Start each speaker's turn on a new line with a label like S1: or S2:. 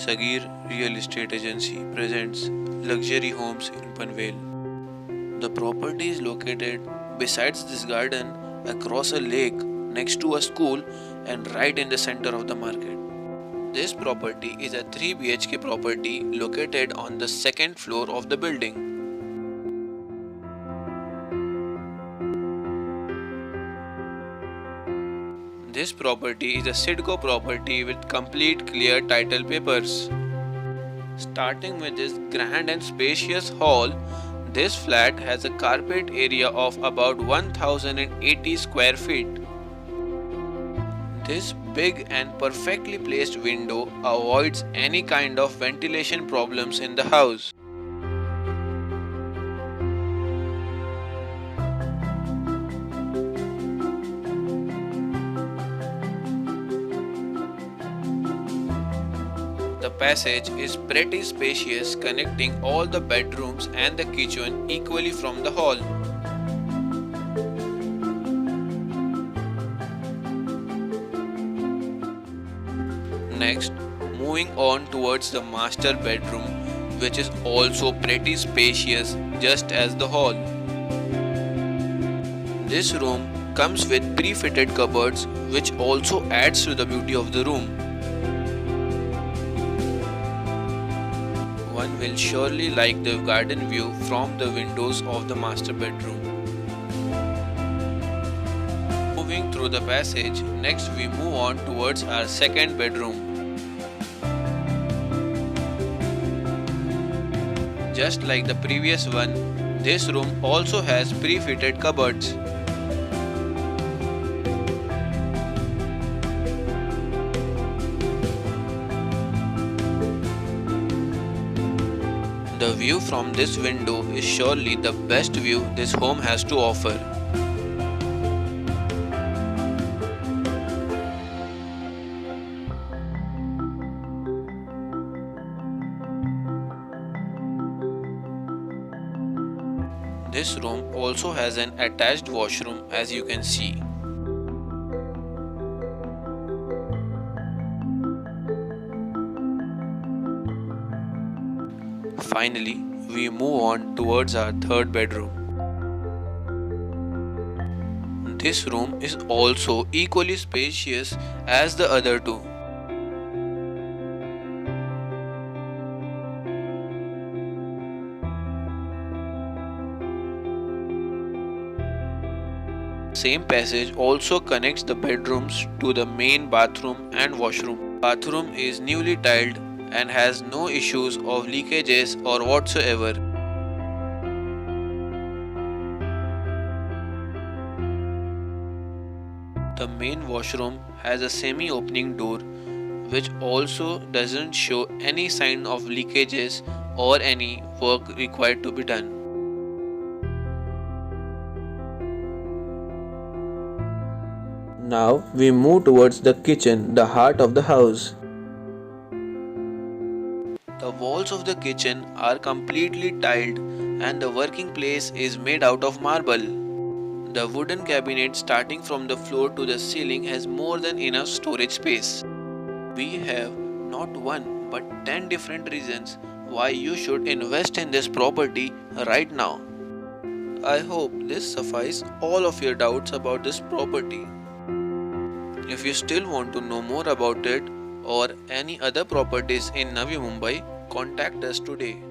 S1: Sagir Real Estate Agency presents luxury homes in Panvel. The property is located besides this garden, across a lake, next to a school, and right in the center of the market. This property is a 3 BHK property located on the second floor of the building. This property is a Sidco property with complete clear title papers. Starting with this grand and spacious hall, this flat has a carpet area of about 1080 square feet. This big and perfectly placed window avoids any kind of ventilation problems in the house. The passage is pretty spacious, connecting all the bedrooms and the kitchen equally from the hall. Next, moving on towards the master bedroom, which is also pretty spacious just as the hall. This room comes with pre-fitted cupboards, which also adds to the beauty of the room. One will surely like the garden view from the windows of the master bedroom. Moving through the passage, next we move on towards our second bedroom. Just like the previous one, this room also has pre-fitted cupboards. The view from this window is surely the best view this home has to offer. This room also has an attached washroom, as you can see. Finally, we move on towards our third bedroom. This room is also equally spacious as the other two. Same passage also connects the bedrooms to the main bathroom and washroom. Bathroom is newly tiled and has no issues of leakages or whatsoever. The main washroom has a semi-opening door, which also doesn't show any sign of leakages or any work required to be done. Now we move towards the kitchen, the heart of the house. The walls of the kitchen are completely tiled and the working place is made out of marble. The wooden cabinet starting from the floor to the ceiling has more than enough storage space. We have not one but 10 different reasons why you should invest in this property right now. I hope this suffices all of your doubts about this property. If you still want to know more about it or any other properties in Navi Mumbai, contact us today.